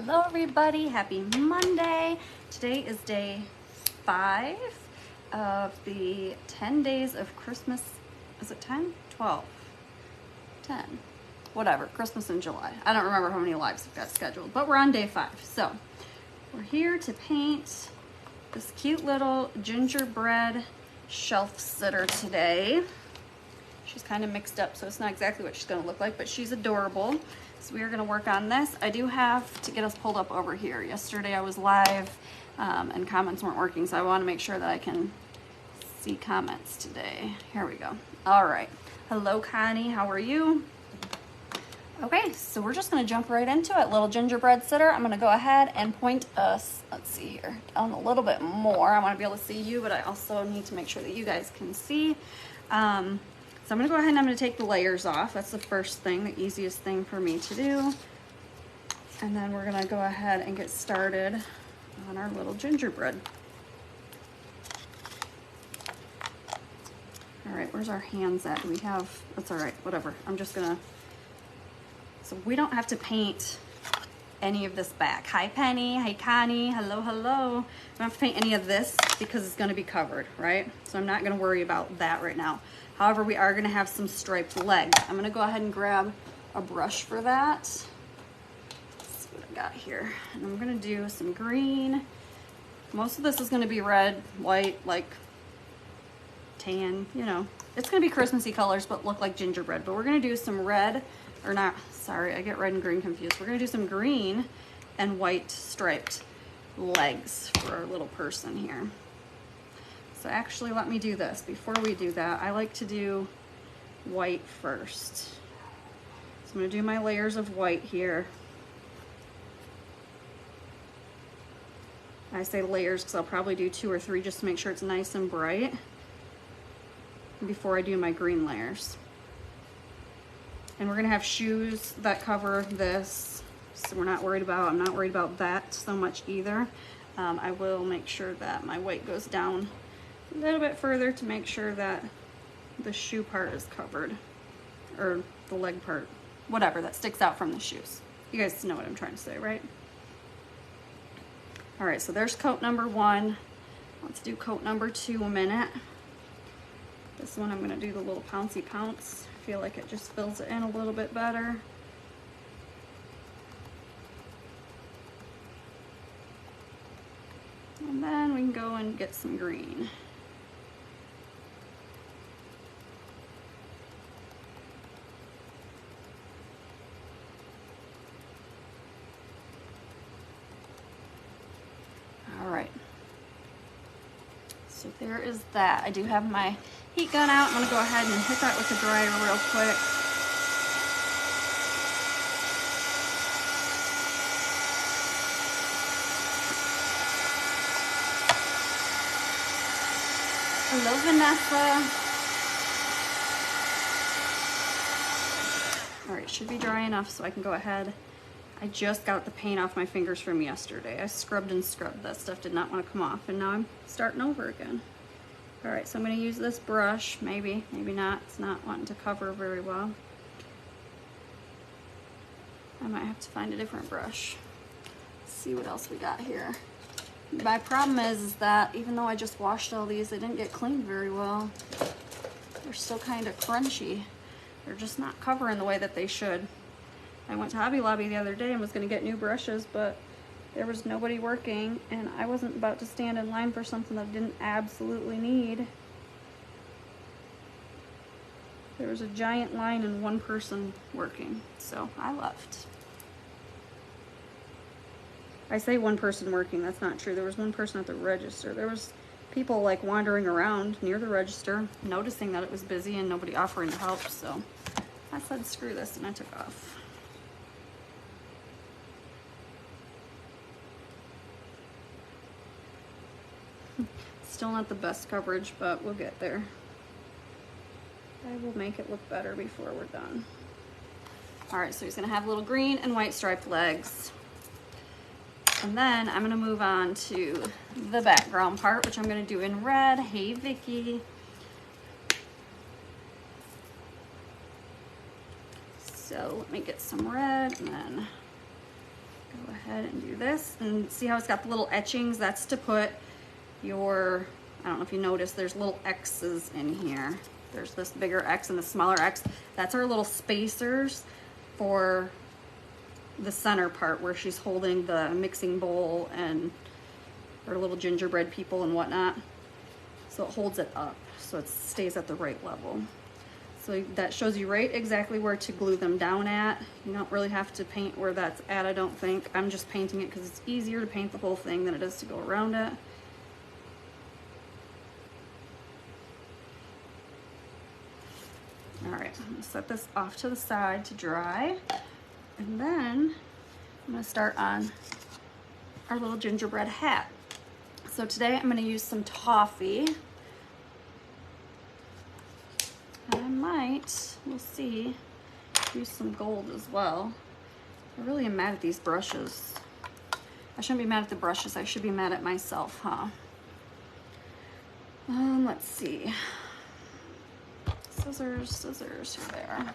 Hello everybody, happy Monday. Today is day 5 of the 10 days of Christmas. Is it 10? 12? 10. Whatever, Christmas in July. I don't remember how many lives I've got scheduled, but we're on day 5. So we're here to paint this cute little gingerbread shelf sitter today. She's kind of mixed up, so it's not exactly what she's going to look like, but she's adorable. So we are going to work on this. I do have to get us pulled up over here. Yesterday I was live and comments weren't working, so I want to make sure that I can see comments today. Here we go. All right. Hello, Connie. How are you? Okay, so we're just going to jump right into it. Little gingerbread sitter. I'm going to go ahead and point us, let's see here, down a little bit more. I want to be able to see you, but I also need to make sure that you guys can see. So I'm going to go ahead and I'm going to take the layers off. That's the first thing, the easiest thing for me to do. And then we're going to go ahead and get started on our little gingerbread. All right, where's our hands at? Do we have, that's all right, whatever. I'm just going to, so we don't have to paint any of this back. Hi, Penny. Hi, Connie. Hello, hello. We don't have to paint any of this because it's going to be covered, right? So I'm not going to worry about that right now. However, we are going to have some striped legs. I'm going to go ahead and grab a brush for that. Let's see what I got here. And I'm going to do some green. Most of this is going to be red, white, like tan, you know. It's going to be Christmassy colors, but look like gingerbread. But we're going to do some red, or not, sorry, I get red and green confused. We're going to do some green and white striped legs for our little person here. So actually, let me do this. Before we do that, I like to do white first. So I'm going to do my layers of white here. I say layers because I'll probably do 2 or 3 just to make sure it's nice and bright before I do my green layers. And we're going to have shoes that cover this, so we're not worried about, I'm not worried about that so much either. I will make sure that my white goes down a little bit further to make sure that the shoe part is covered, or the leg part, whatever that sticks out from the shoes. You guys know what I'm trying to say, right? All right, so there's coat number 1. Let's do coat number 2 a minute. This one I'm going to do the little pouncy pounce. I feel like it just fills it in a little bit better. And then we can go and get some green. All right. So there is that. I do have my heat gun out. I'm going to go ahead and hit that with the dryer real quick. Hello, Vanessa. All right, should be dry enough so I can go ahead. I just got the paint off my fingers from yesterday. I scrubbed and scrubbed. That stuff did not want to come off, and now I'm starting over again. All right, so I'm going to use this brush, maybe not. It's not wanting to cover very well. I might have to find a different brush. Let's see what else we got here. My problem is that even though I just washed all these, they didn't get cleaned very well. They're still kind of crunchy. They're just not covering the way that they should. I went to Hobby Lobby the other day and was going to get new brushes, but there was nobody working, and I wasn't about to stand in line for something that I didn't absolutely need. There was a giant line and one person working, so I left. I say one person working, that's not true. There was one person at the register. There was people like wandering around near the register, noticing that it was busy and nobody offering to help, so I said screw this and I took off. Still not the best coverage, but we'll get there. I will make it look better before we're done. All right, so he's gonna have little green and white striped legs. And then I'm gonna move on to the background part, which I'm gonna do in red. Hey, Vicky. So let me get some red and then go ahead ahead and do this. And see how it's got the little etchings? That's to put your, I don't know if you notice, there's little X's in here. There's this bigger X and the smaller X. That's our little spacers for the center part where she's holding the mixing bowl and her little gingerbread people and whatnot. So it holds it up so it stays at the right level. So that shows you right exactly where to glue them down at. You don't really have to paint where that's at, I don't think. I'm just painting it because it's easier to paint the whole thing than it is to go around it. All right, I'm gonna set this off to the side to dry. And then I'm gonna start on our little gingerbread hat. So today I'm gonna use some toffee. And I might, we'll see, use some gold as well. I really am mad at these brushes. I shouldn't be mad at the brushes, I should be mad at myself, huh? Let's see. Scissors, scissors, here they are.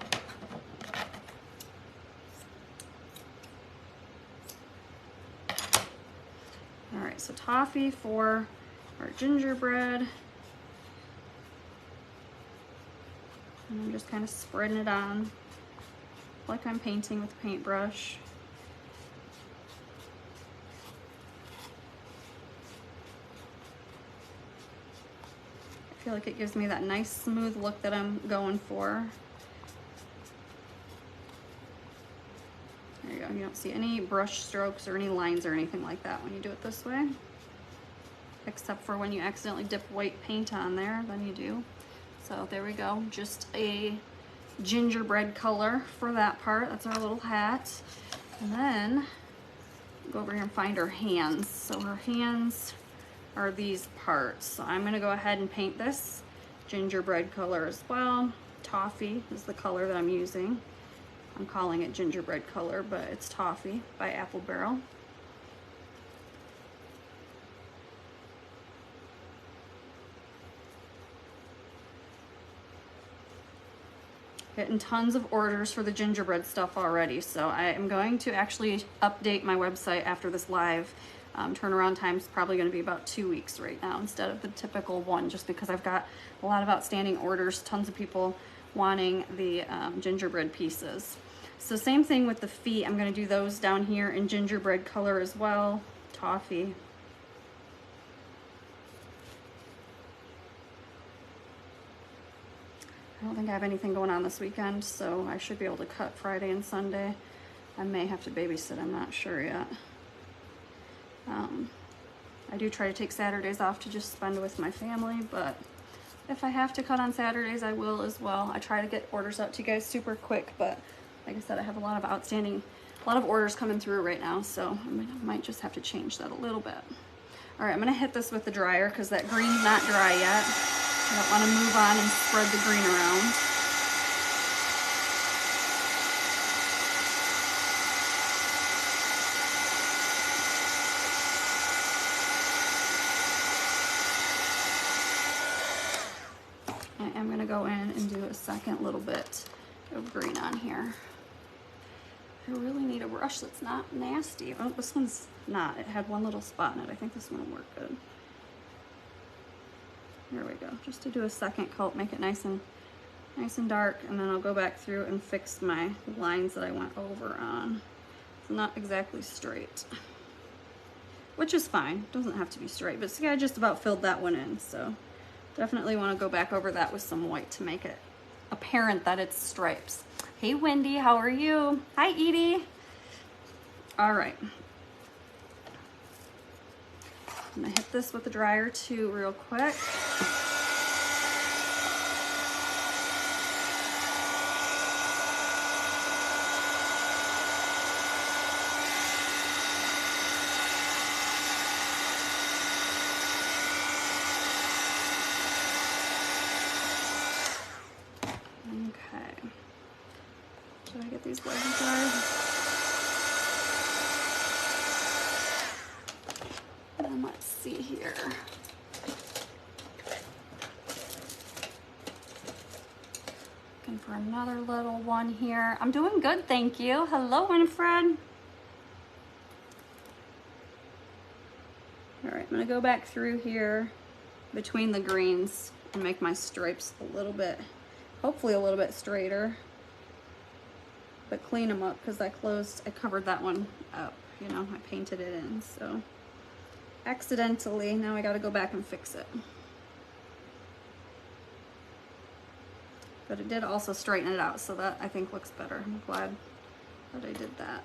All right, so toffee for our gingerbread. And I'm just kind of spreading it on like I'm painting with a paintbrush. I feel like it gives me that nice smooth look that I'm going for. There you go. You don't see any brush strokes or any lines or anything like that when you do it this way. Except for when you accidentally dip white paint on there, then you do. So there we go. Just a gingerbread color for that part. That's our little hat. And then go over here and find her hands. So her hands are these parts. So I'm gonna go ahead and paint this gingerbread color as well. Toffee is the color that I'm using. I'm calling it gingerbread color, but it's Toffee by Apple Barrel. Getting tons of orders for the gingerbread stuff already, so I am going to actually update my website after this live. Turnaround time is probably going to be about 2 weeks right now instead of the typical one, just because I've got a lot of outstanding orders, tons of people wanting the gingerbread pieces. So same thing with the feet. I'm going to do those down here in gingerbread color as well, Toffee. I don't think I have anything going on this weekend, so I should be able to cut Friday and Sunday. I may have to babysit, I'm not sure yet. I do try to take Saturdays off to just spend with my family, but if I have to cut on Saturdays, I will as well. I try to get orders out to you guys super quick, but like I said, I have a lot of orders coming through right now, so I might just have to change that a little bit. All right, I'm gonna hit this with the dryer because that green's not dry yet. I don't want to move on and spread the green around. I am going to go in and do a second little bit of green on here. I really need a brush that's not nasty. Oh, this one's not. It had one little spot in it. I think this one will work good. There we go. Just to do a second coat, make it nice and dark, and then I'll go back through and fix my lines that I went over on. It's not exactly straight, which is fine. Doesn't have to be straight, but see, I just about filled that one in, so definitely want to go back over that with some white to make it apparent that it's stripes. Hey Wendy, how are you? Hi Edie. All right. I'm gonna hit this with the dryer too real quick. Okay. Should I get these legs dried? And let's see here. Looking for another little one here. I'm doing good, thank you. Hello, Winfred. All right, I'm gonna go back through here between the greens and make my stripes a little bit, hopefully a little bit straighter, but clean them up because I covered that one up, you know, I painted it in, so accidentally, now I gotta go back and fix it. But it did also straighten it out, so that I think looks better. I'm glad that I did that.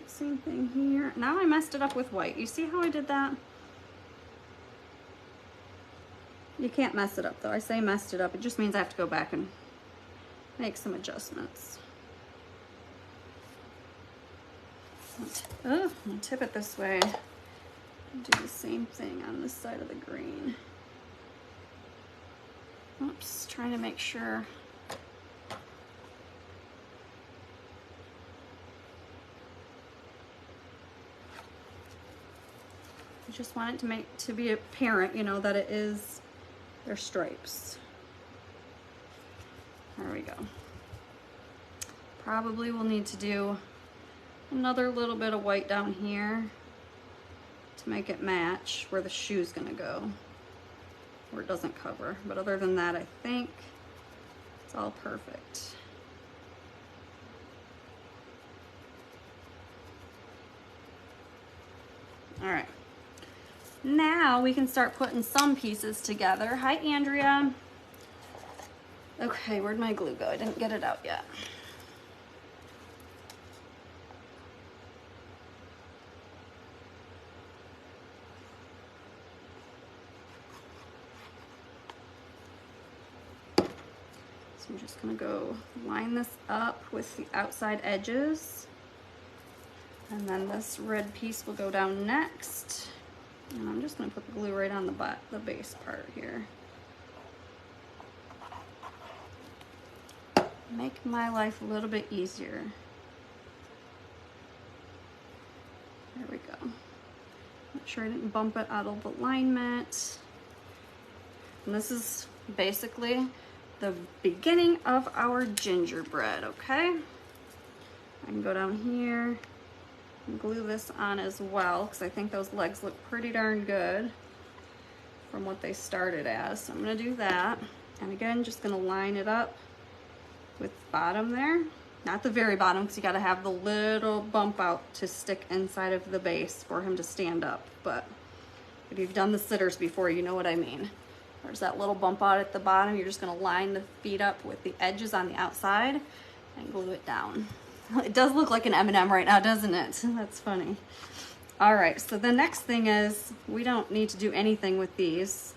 Same thing here. Now I messed it up with white. You see how I did that? You can't mess it up though. I say messed it up. It just means I have to go back and make some adjustments. Oh, I'll tip it this way. Do the same thing on this side of the green. Oops, trying to make sure. I just want it to be apparent, you know, that it is their stripes. There we go. Probably will need to do another little bit of white down here to make it match where the shoe's gonna go, where it doesn't cover. But other than that, I think it's all perfect. All right. Now we can start putting some pieces together. Hi, Andrea. Okay, where'd my glue go? I didn't get it out yet. So I'm just gonna go line this up with the outside edges. And then this red piece will go down next. And I'm just gonna put the glue right on the base part here. Make my life a little bit easier. There we go. Make sure I didn't bump it out of alignment. And this is basically the beginning of our gingerbread, okay? I can go down here and glue this on as well because I think those legs look pretty darn good from what they started as. So I'm gonna do that. And again, just gonna line it up with the bottom there. Not the very bottom because you gotta have the little bump out to stick inside of the base for him to stand up. But if you've done the sitters before, you know what I mean. There's that little bump out at the bottom. You're just gonna line the feet up with the edges on the outside and glue it down. It does look like an M&M right now, doesn't it? That's funny. All right, so the next thing is we don't need to do anything with these.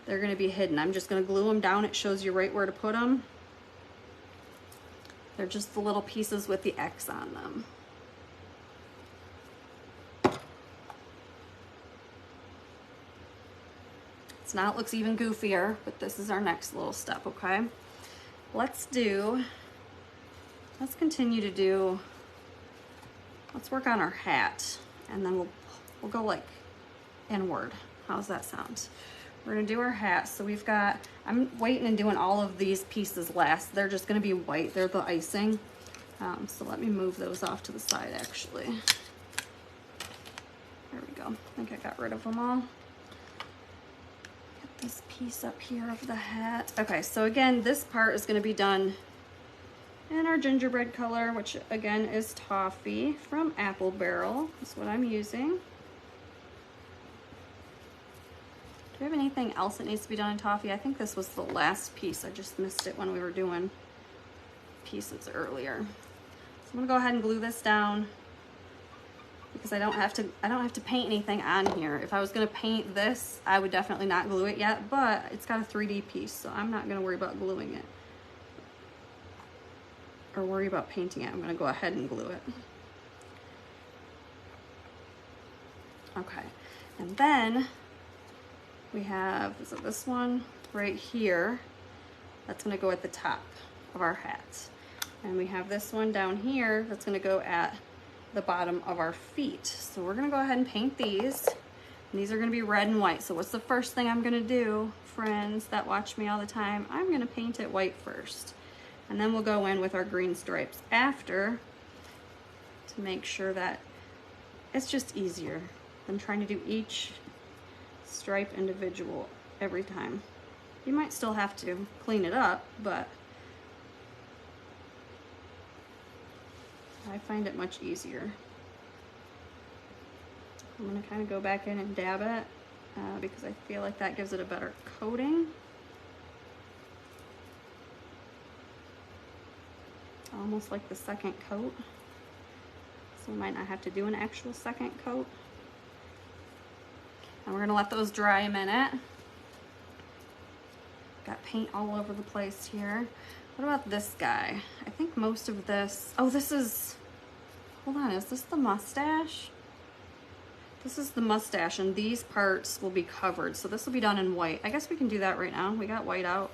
They're gonna be hidden. I'm just gonna glue them down. It shows you right where to put them. They're just the little pieces with the X on them. So now it looks even goofier, but this is our next little step, okay? Let's continue to do, let's work on our hat, and then we'll go like inward. How's that sound? We're gonna do our hat. So we've got, I'm waiting and doing all of these pieces last. They're just gonna be white, they're the icing. So let me move those off to the side actually. There we go, I think I got rid of them all. Get this piece up here of the hat. Okay, so again, this part is gonna be done in our gingerbread color, which again is toffee from Apple Barrel. That's what I'm using. Do we have anything else that needs to be done in toffee? I think this was the last piece. I just missed it when we were doing pieces earlier. So I'm gonna go ahead and glue this down because I don't have to paint anything on here. If I was gonna paint this, I would definitely not glue it yet, but it's got a 3D piece, so I'm not gonna worry about gluing it or worry about painting it. I'm gonna go ahead and glue it. Okay, and then we have, is it this one right here? That's gonna go at the top of our hat. And we have this one down here that's gonna go at the bottom of our feet. So we're gonna go ahead and paint these. And these are gonna be red and white. So what's the first thing I'm gonna do, friends that watch me all the time? I'm gonna paint it white first. And then we'll go in with our green stripes after to make sure that It's just easier than trying to do each stripe individual every time. You might still have to clean it up, but I find it much easier. I'm gonna kind of go back in and dab it because I feel like that gives it a better coating. Almost like the second coat. So we might not have to do an actual second coat. And we're gonna let those dry a minute. Got paint all over the place here. What about this guy? I think most of this, oh, this is, hold on, is this the mustache? This is the mustache, and these parts will be covered. So this will be done in white. I guess we can do that right now. We got white out.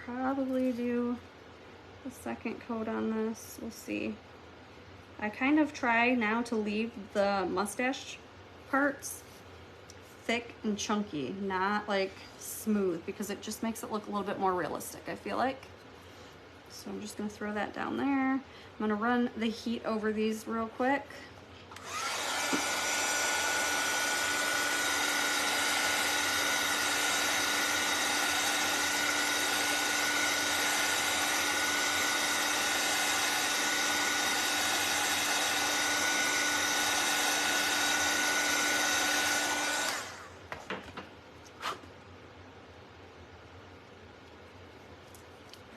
Probably do a second coat on this. We'll see. I kind of try now to leave the mustache parts thick and chunky, not like smooth, because it just makes it look a little bit more realistic, I feel like. So I'm just gonna throw that down there. I'm gonna run the heat over these real quick.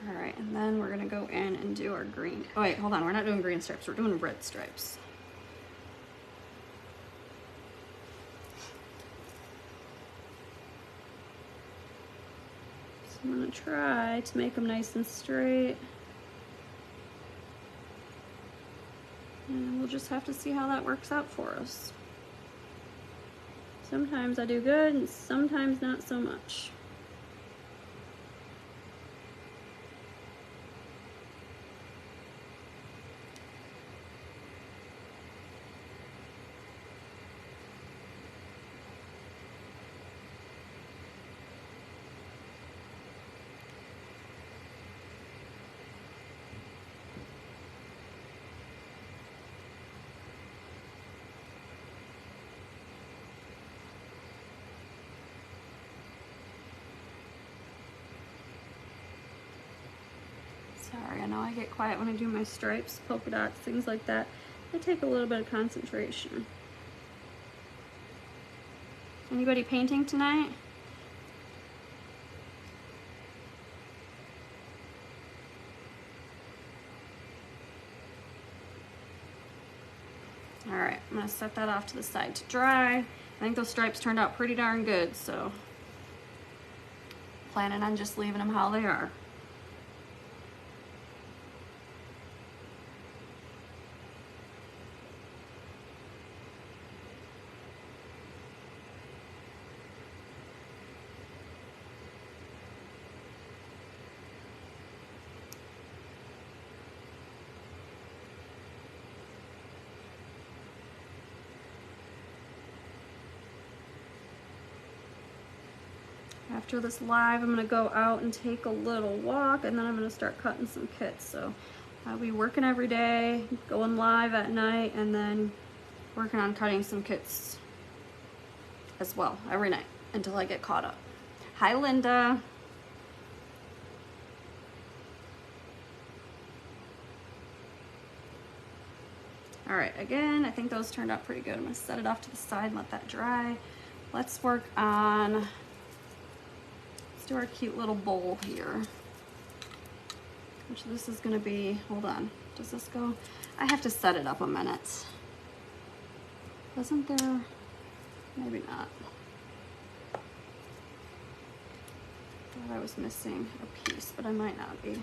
All right, and then we're gonna go in and do our green. Oh wait, hold on, we're not doing green stripes, we're doing red stripes. So I'm gonna try to make them nice and straight. And we'll just have to see how that works out for us. Sometimes I do good and sometimes not so much. Sorry, I know I get quiet when I do my stripes, polka dots, things like that. They take a little bit of concentration. Anybody painting tonight? All right, I'm gonna set that off to the side to dry. I think those stripes turned out pretty darn good, so planning on just leaving them how they are. After this live, I'm gonna go out and take a little walk, and then I'm gonna start cutting some kits. So I'll be working every day, going live at night, and then working on cutting some kits as well every night until I get caught up. Hi, Linda. All right, again, I think those turned out pretty good. I'm gonna set it off to the side and let that dry. Let's work on, let's do our cute little bowl here. Which this is gonna be, hold on, does this go? I have to set it up a minute. Wasn't there, maybe not. Thought I was missing a piece, but I might not be.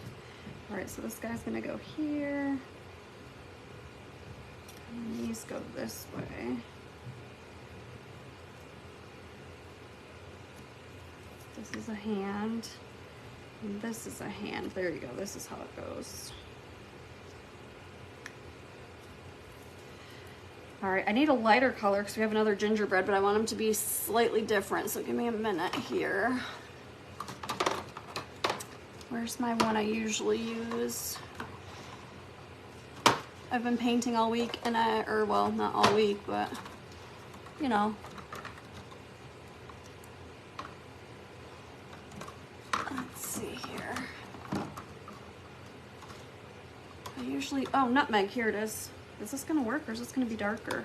All right, so this guy's gonna go here. And these go this way. This is a hand, and this is a hand. There you go, this is how it goes. All right, I need a lighter color because we have another gingerbread, but I want them to be slightly different. So give me a minute here. Where's my one I usually use? I've been painting all week and well, not all week, but you know. Let's see here. I usually, oh, nutmeg, here it is. Is this gonna work or is this gonna be darker?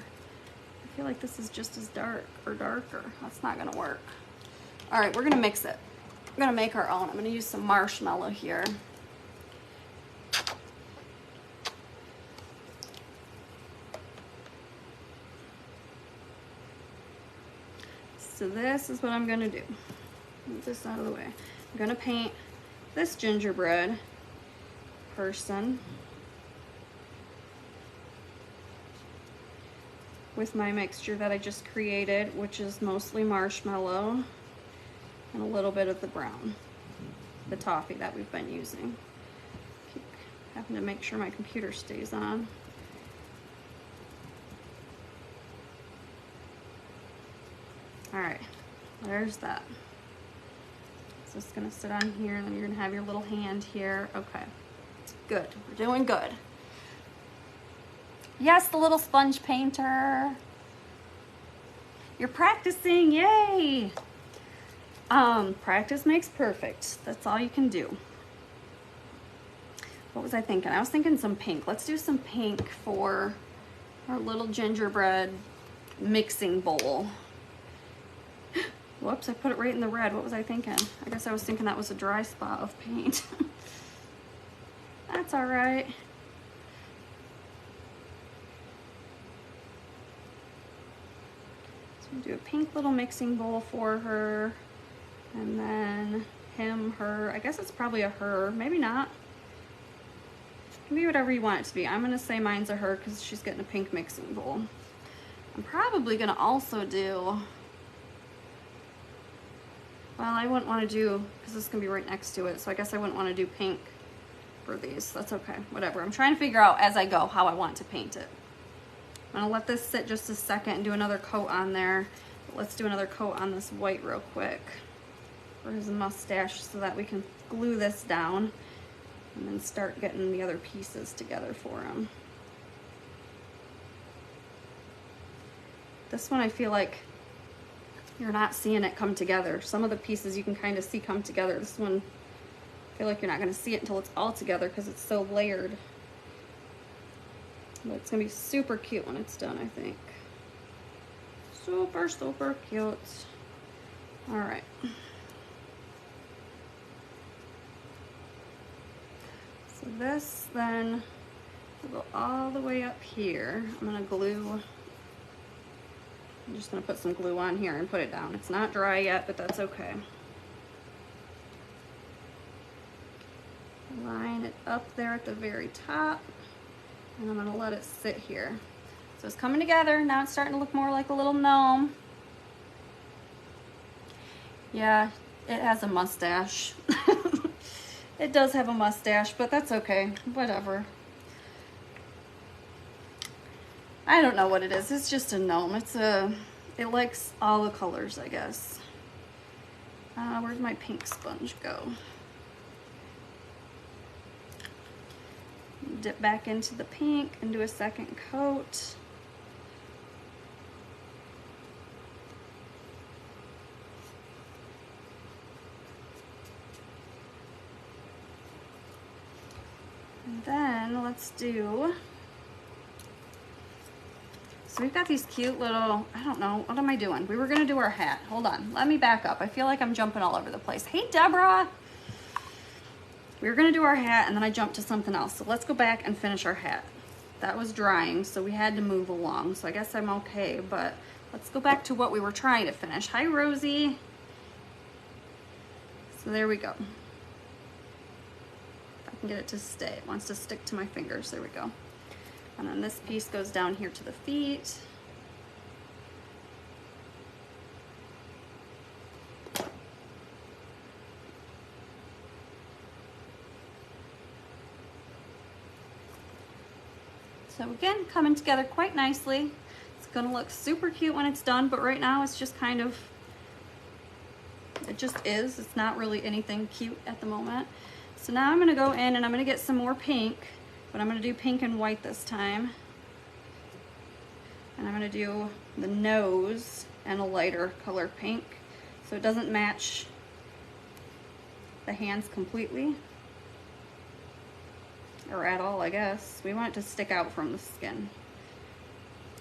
I feel like this is just as dark or darker. That's not gonna work. All right, we're gonna mix it. We're gonna make our own. I'm gonna use some marshmallow here. So this is what I'm gonna do. Move this out of the way. I'm gonna paint this gingerbread person with my mixture that I just created, which is mostly marshmallow and a little bit of the brown, the toffee that we've been using. Keep having to make sure my computer stays on. All right, there's that. So it's gonna sit on here and then you're gonna have your little hand here. Okay, good, we're doing good. Yes, the little sponge painter. You're practicing, yay! Practice makes perfect. That's all you can do. What was I thinking? I was thinking some pink. Let's do some pink for our little gingerbread mixing bowl. Whoops, I put it right in the red. What was I thinking? I guess I was thinking that was a dry spot of paint. That's all right. Do a pink little mixing bowl for her, and then him, her. I guess it's probably a her, maybe not. It can be whatever you want it to be. I'm gonna say mine's a her because she's getting a pink mixing bowl. I'm probably gonna also do, well, I wouldn't want to do, because this is gonna be right next to it, so I guess I wouldn't want to do pink for these. That's okay, whatever. I'm trying to figure out as I go how I want to paint it. I'm gonna let this sit just a second and do another coat on there. But let's do another coat on this white real quick for his mustache so that we can glue this down and then start getting the other pieces together for him. This one I feel like you're not seeing it come together. Some of the pieces you can kind of see come together. This one, I feel like you're not gonna see it until it's all together because it's so layered. But it's gonna be super cute when it's done, I think. Super, super cute. All right. So this then will go all the way up here. I'm gonna glue, I'm just gonna put some glue on here and put it down. It's not dry yet, but that's okay. Line it up there at the very top. And I'm gonna let it sit here. So it's coming together. Now it's starting to look more like a little gnome. Yeah, it has a mustache. It does have a mustache, but that's okay, whatever. I don't know what it is. It's just a gnome. It likes all the colors, I guess. Where'd my pink sponge go? Dip back into the pink and do a second coat. And then let's do, so we've got these cute little, I don't know, what am I doing? We were gonna do our hat. Hold on, let me back up. I feel like I'm jumping all over the place. Hey, Deborah. We were gonna do our hat and then I jumped to something else. So let's go back and finish our hat. That was drying, so we had to move along. So I guess I'm okay, but let's go back to what we were trying to finish. Hi, Rosie. So there we go. If I can get it to stay. It wants to stick to my fingers. There we go. And then this piece goes down here to the feet. So again, coming together quite nicely. gonna look super cute when it's done, but right now it's just kind of, it just is. It's not really anything cute at the moment. So now I'm gonna go in and I'm gonna get some more pink, but I'm gonna do pink and white this time. And I'm gonna do the nose and a lighter color pink, so it doesn't match the hands completely, or at all, I guess. We want it to stick out from the skin,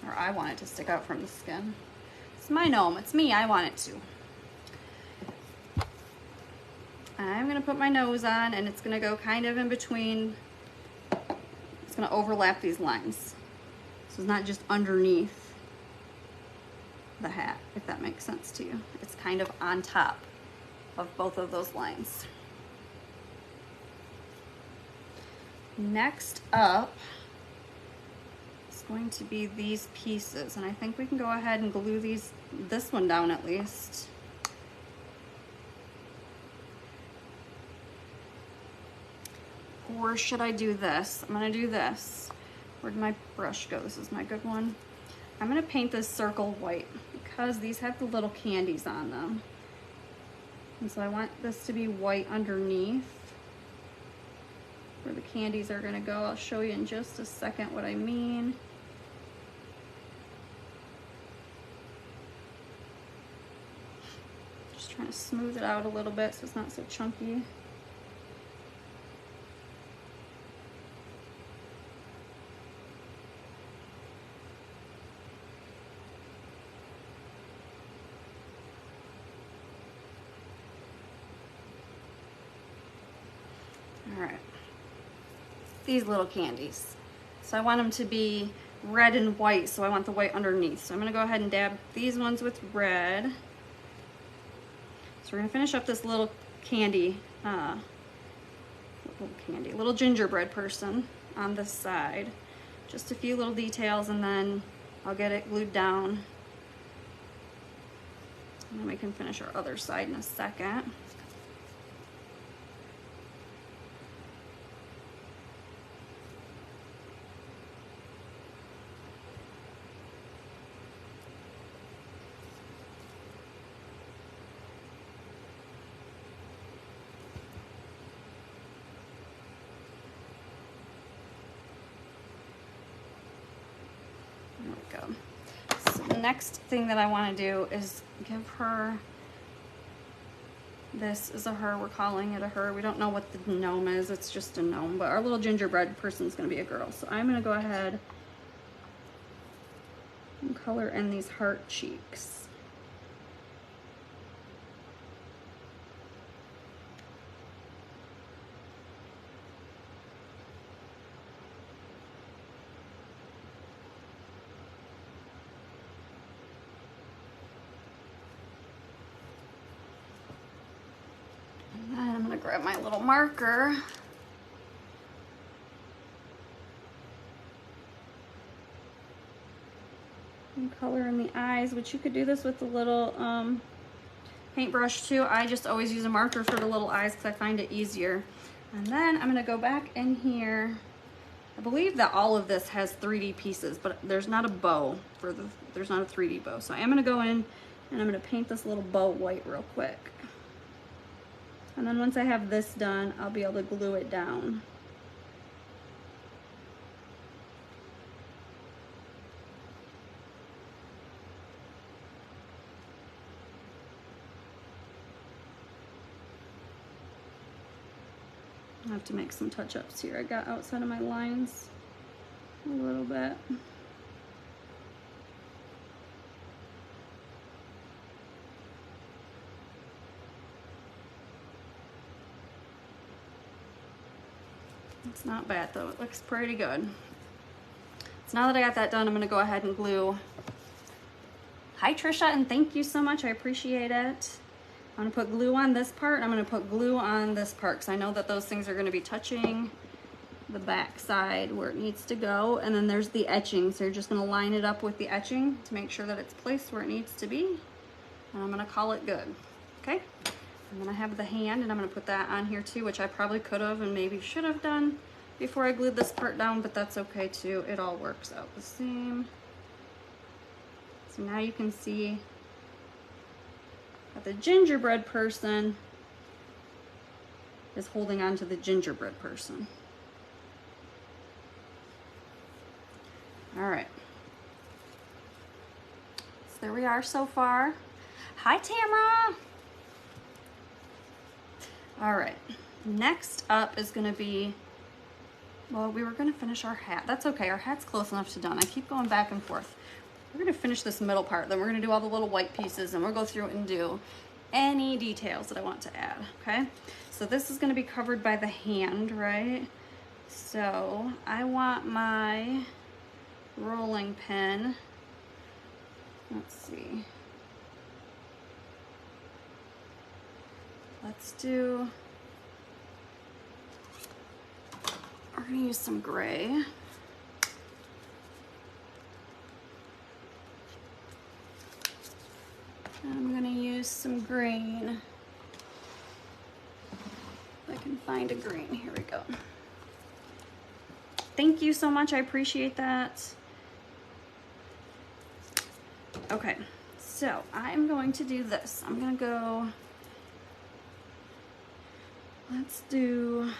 or I want it to stick out from the skin. It's my gnome, it's me, I want it to. I'm gonna put my nose on, and it's gonna go kind of in between. It's gonna overlap these lines. So it's not just underneath the hat, if that makes sense to you. It's kind of on top of both of those lines. Next up is going to be these pieces, and I think we can go ahead and glue this one down at least. Or should I do this? I'm gonna do this. Where'd my brush go? This is my good one. I'm gonna paint this circle white because these have the little candies on them. And so I want this to be white underneath where the candies are gonna go. I'll show you in just a second what I mean. Just trying to smooth it out a little bit so it's not so chunky. All right, these little candies. So I want them to be red and white, so I want the white underneath. So I'm gonna go ahead and dab these ones with red. So we're gonna finish up this little candy, little gingerbread person on this side. Just a few little details, and then I'll get it glued down. And then we can finish our other side in a second. There we go. So the next thing that I want to do is give her, this is a her, we're calling it a her. We don't know what the gnome is, it's just a gnome, but our little gingerbread person is going to be a girl. So I'm going to go ahead and color in these heart cheeks. Grab my little marker. And color in the eyes, which you could do this with a little paintbrush too. I just always use a marker for the little eyes because I find it easier. And then I'm gonna go back in here. I believe that all of this has 3D pieces, but there's not a bow for there's not a 3D bow. So I am gonna go in and I'm gonna paint this little bow white real quick. And then once I have this done, I'll be able to glue it down. I have to make some touch-ups here. I got outside of my lines a little bit. It's not bad though, it looks pretty good. So now that I got that done, I'm gonna go ahead and glue. Hi Trisha, and thank you so much, I appreciate it. I'm gonna put glue on this part, and I'm gonna put glue on this part, because I know that those things are gonna be touching the back side where it needs to go. And then there's the etching, so you're just gonna line it up with the etching to make sure that it's placed where it needs to be. And I'm gonna call it good, okay? And then I have the hand, and I'm gonna put that on here too, which I probably could have and maybe should have done before I glued this part down, but that's okay too. It all works out the same. So now you can see that the gingerbread person is holding on to the gingerbread person. All right. So there we are so far. Hi, Tamara. All right. Next up is going to be, well, we were going to finish our hat. That's okay. Our hat's close enough to done. I keep going back and forth. We're going to finish this middle part. Then we're going to do all the little white pieces, and we'll go through and do any details that I want to add, okay? So this is going to be covered by the hand, right? So I want my rolling pin. Let's see. We're going to use some gray. And I'm going to use some green. If I can find a green, here we go. Thank you so much, I appreciate that. Okay, so I'm going to do this. I'm going to go, let's do,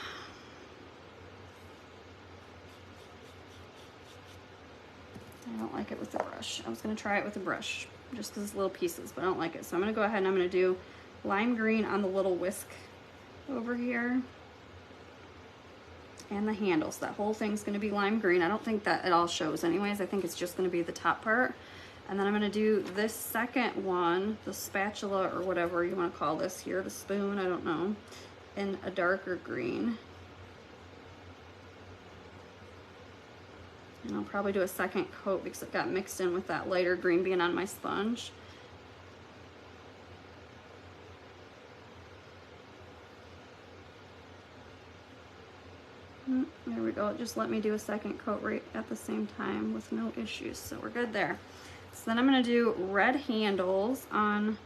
I don't like it with the brush. I was going to try it with the brush just because it's little pieces, but I don't like it. So I'm going to go ahead and I'm going to do lime green on the little whisk over here and the handles. That whole thing's going to be lime green. I don't think that it all shows anyways. I think it's just going to be the top part. And then I'm going to do this second one, the spatula or whatever you want to call this here, the spoon, I don't know, in a darker green. And I'll probably do a second coat because it got mixed in with that lighter green being on my sponge. There we go. It just let me do a second coat right at the same time with no issues. So we're good there. So then I'm going to do red handles on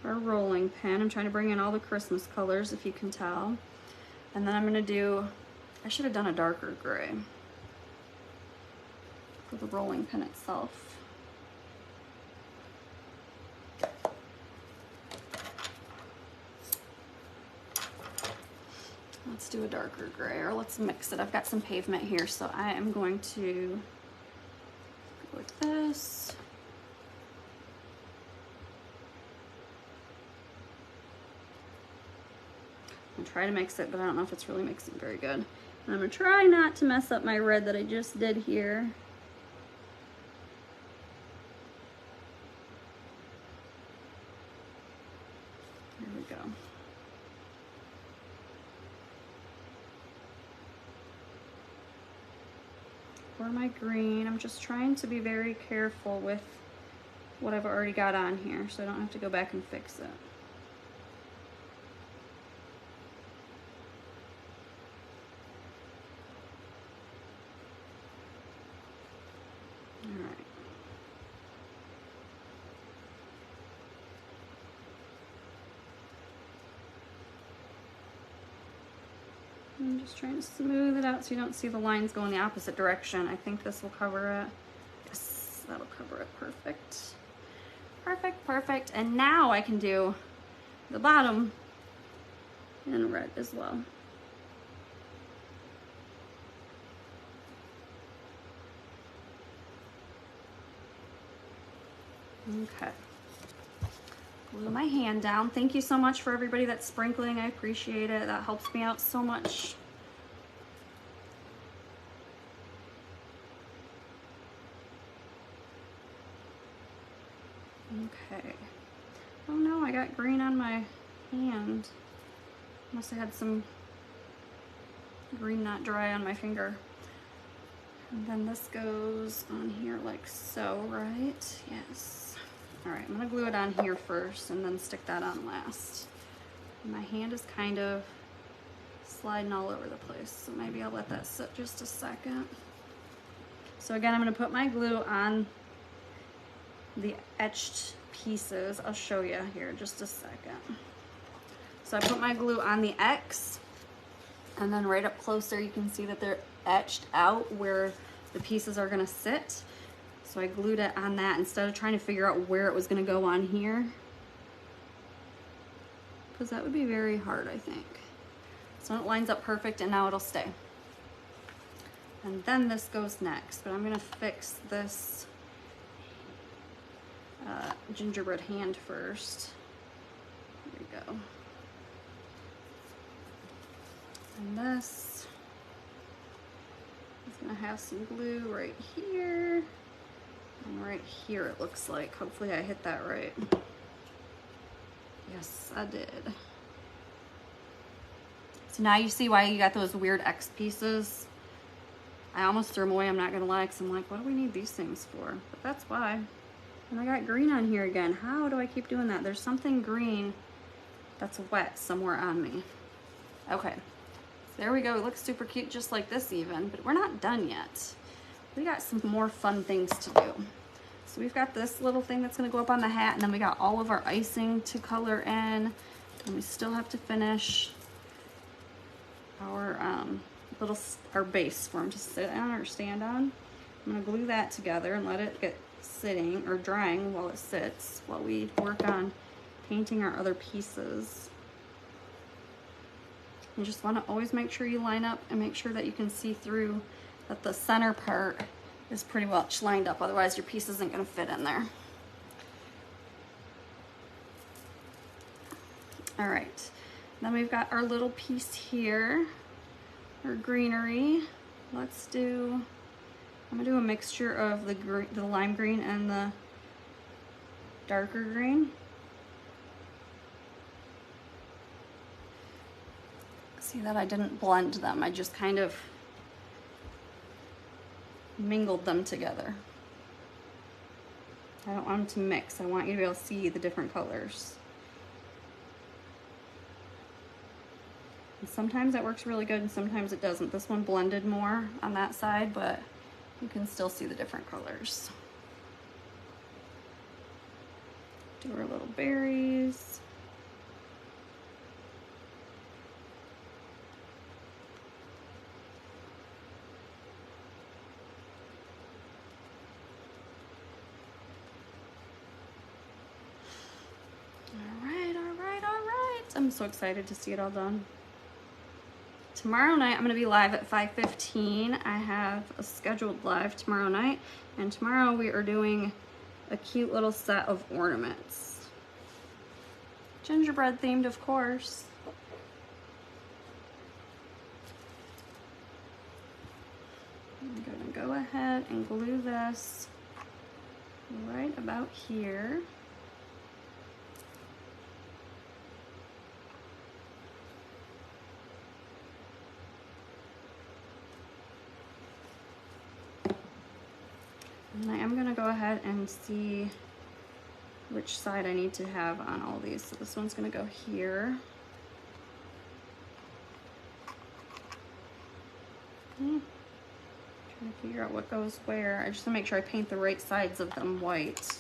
our rolling pin. I'm trying to bring in all the Christmas colors, if you can tell. And then I'm going to do, I should have done a darker gray for the rolling pin itself. Let's do a darker gray, or let's mix it. I've got some pavement here, so I am going to go with this. I'm gonna try to mix it, but I don't know if it's really mixing very good. And I'm gonna try not to mess up my red that I just did here. There we go. For my green, I'm just trying to be very careful with what I've already got on here so I don't have to go back and fix it. Alright. I'm just trying to smooth it out so you don't see the lines go in the opposite direction. I think this will cover it. Yes, that'll cover it. Perfect. Perfect, perfect. And now I can do the bottom in red as well. Okay. Glue my hand down. Thank you so much for everybody that's sprinkling. I appreciate it. That helps me out so much. Okay. Oh no, I got green on my hand. Must have had some green not dry on my finger. And then this goes on here like so, right? Yes. All right, I'm gonna glue it on here first and then stick that on last. My hand is kind of sliding all over the place, so maybe I'll let that sit just a second. So again, I'm gonna put my glue on the etched pieces. I'll show you here in just a second. So I put my glue on the X, and then right up closer you can see that they're etched out where the pieces are gonna sit. So I glued it on that instead of trying to figure out where it was gonna go on here, because that would be very hard, I think. So it lines up perfect, and now it'll stay. And then this goes next, but I'm gonna fix this gingerbread hand first. There we go. And this is gonna have some glue right here and right here, it looks like. Hopefully I hit that right. Yes, I did. So now you see why you got those weird X pieces. I almost threw them away, I'm not gonna lie, because I'm like, what do we need these things for? But that's why. And I got green on here again. How do I keep doing that? There's something green that's wet somewhere on me. Okay, so there we go. It looks super cute just like this even, but we're not done yet. We got some more fun things to do. So we've got this little thing that's gonna go up on the hat, and then we got all of our icing to color in, and we still have to finish our our base for him to sit on or stand on. I'm gonna glue that together and let it get sitting or drying while it sits, while we work on painting our other pieces. You just want to always make sure you line up and make sure that you can see through, that the center part is pretty much lined up, otherwise your piece isn't going to fit in there. All right, then we've got our little piece here, our greenery. I'm gonna do a mixture of the lime green and the darker green. See that I didn't blend them, I just kind of mingled them together. I don't want them to mix, I want you to be able to see the different colors. And sometimes that works really good and sometimes it doesn't. This one blended more on that side, but you can still see the different colors. Do our little berries. All right. I'm so excited to see it all done. Tomorrow night, I'm gonna be live at 5:15. I have a scheduled live tomorrow night, and tomorrow we are doing a cute little set of ornaments. Gingerbread themed, of course. I'm gonna go ahead and glue this right about here. And I am gonna go ahead and see which side I need to have on all these. So this one's gonna go here. Trying to figure out what goes where. I just want to make sure I paint the right sides of them white.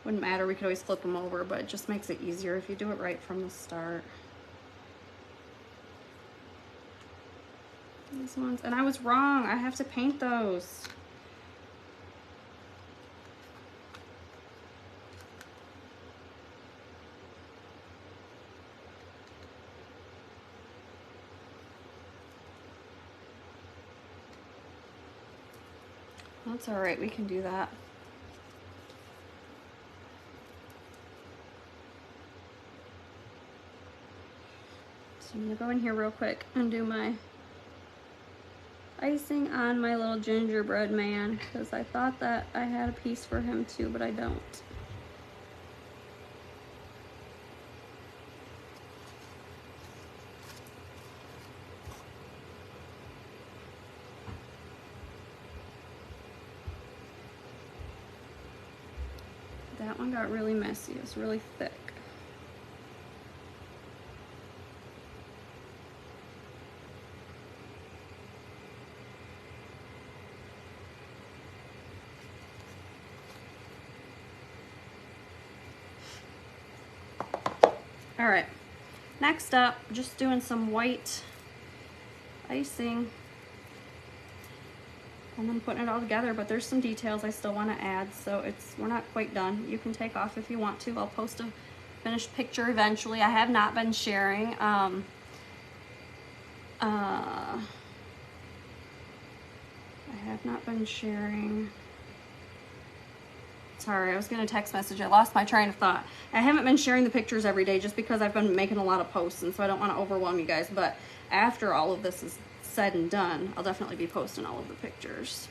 Wouldn't matter, we could always flip them over, but it just makes it easier if you do it right from the start. These ones, and I was wrong, I have to paint those. That's all right, we can do that. So I'm gonna go in here real quick and do my icing on my little gingerbread man, because I thought that I had a piece for him too, but I don't. That one got really messy, it's really thick. All right, next up, just doing some white icing And I'm putting it all together, but there's some details I still want to add, so we're not quite done. You can take off if you want to. I'll post a finished picture eventually. I have not been sharing. Sorry, I was gonna text message. I lost my train of thought. I haven't been sharing the pictures every day just because I've been making a lot of posts, and so I don't want to overwhelm you guys. But after all of this is said and done, I'll definitely be posting all of the pictures.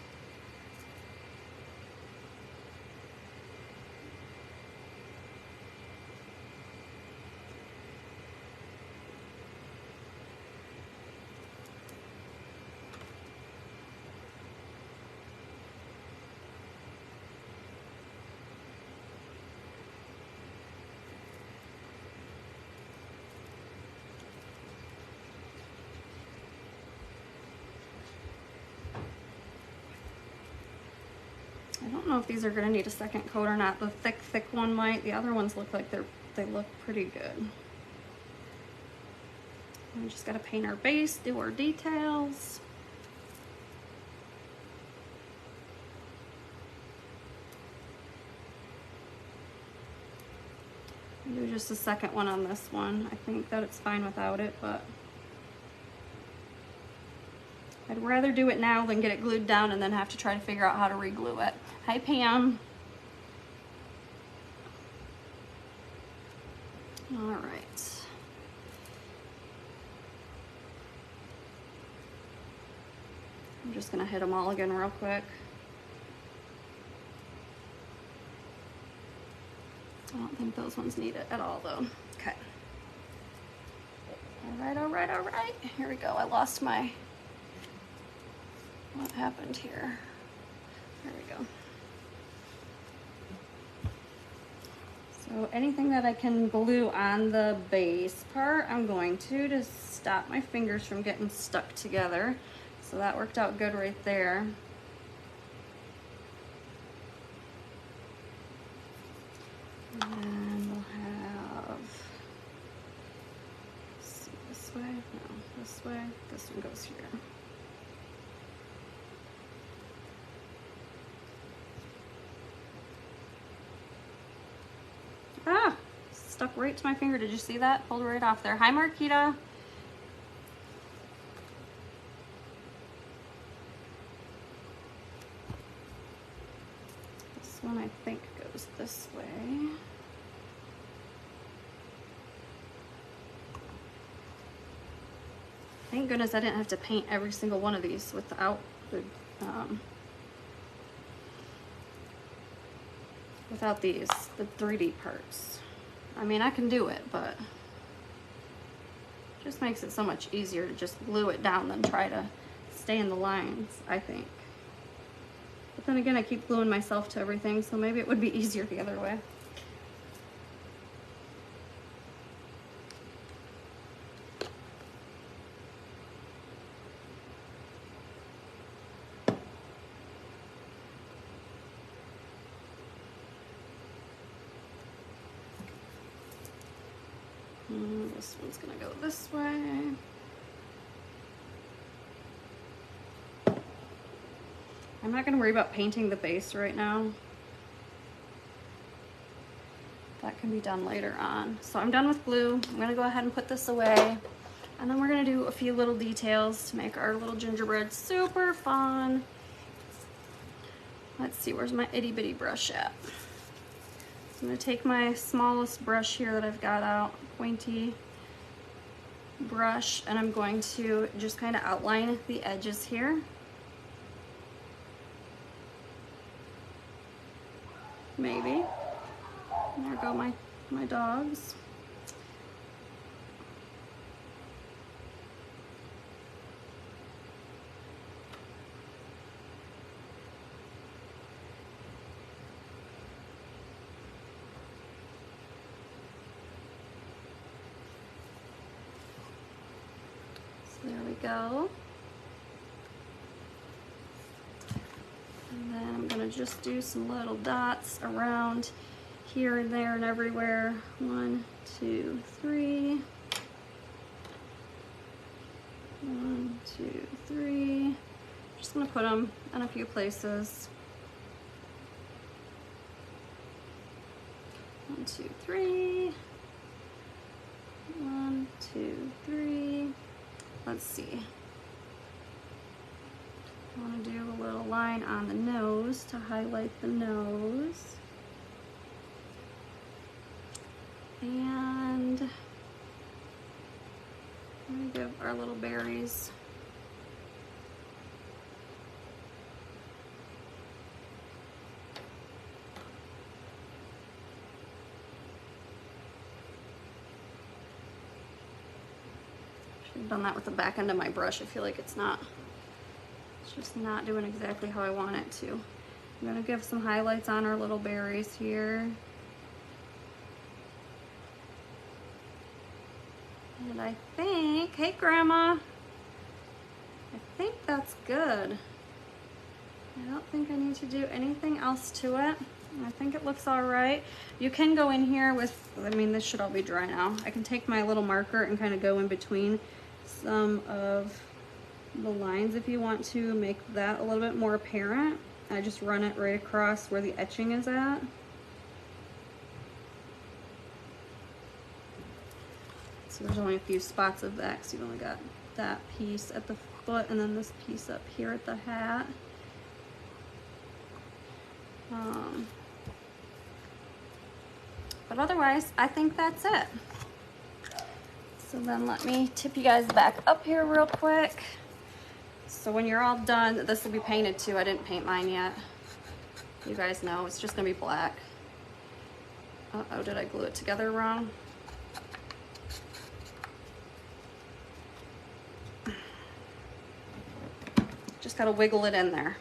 I don't know if these are going to need a second coat or not. The thick one might. The other ones look like they look pretty good. We just got to paint our base, do our details. Do just a second one on this one. I think that it's fine without it, but I'd rather do it now than get it glued down and then have to try to figure out how to re-glue it. Hi, Pam. All right. I'm just gonna hit them all again real quick. I don't think those ones need it at all though. Okay. All right. Here we go. I lost my, what happened here? There we go. So anything that I can glue on the base part, I'm going to stop my fingers from getting stuck together. So that worked out good right there. And we'll have, let's see, this way, no, this way, this one goes here. Ah, stuck right to my finger. Did you see that? Pulled right off there. Hi, Marquita. This one I think goes this way. Thank goodness I didn't have to paint every single one of these without the the 3D parts. I mean, I can do it, but it just makes it so much easier to just glue it down than try to stay in the lines, I think. But then again, I keep gluing myself to everything, so maybe it would be easier the other way. This one's gonna go this way. I'm not gonna worry about painting the base right now. That can be done later on. So I'm done with glue. I'm gonna go ahead and put this away. And then we're gonna do a few little details to make our little gingerbread super fun. Let's see, where's my itty bitty brush at? I'm gonna take my smallest brush here that I've got out, pointy brush, and I'm going to just kind of outline the edges here. Maybe. And there go my dogs. There we go. And then I'm gonna just do some little dots around here and there and everywhere. 1, 2, 3. 1, 2, 3. Just gonna put them in a few places. 1, 2, 3. 1, 2, 3. Let's see. I want to do a little line on the nose to highlight the nose. And I'm going to give our little berries should have done that with the back end of my brush. I feel like it's just not doing exactly how I want it to. I'm gonna give some highlights on our little berries here. And I think, hey Grandma, I think that's good. I don't think I need to do anything else to it. I think it looks all right. You can go in here with, I mean, this should all be dry now. I can take my little marker and kind of go in between some of the lines if you want to make that a little bit more apparent. I just run it right across where the etching is at. So there's only a few spots of that because you've only got that piece at the foot and then this piece up here at the hat. But otherwise, I think that's it. So then let me tip you guys back up here real quick. So when you're all done, this will be painted too. I didn't paint mine yet. You guys know, it's just gonna be black. Uh-oh, did I glue it together wrong? Just gotta wiggle it in there.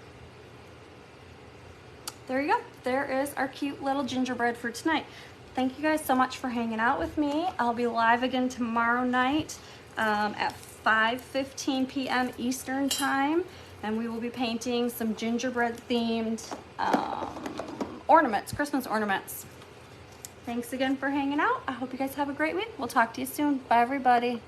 There you go. There is our cute little gingerbread for tonight. Thank you guys so much for hanging out with me. I'll be live again tomorrow night at 5:15 p.m. Eastern time, and we will be painting some gingerbread themed ornaments, Christmas ornaments. Thanks again for hanging out. I hope you guys have a great week. We'll talk to you soon. Bye everybody.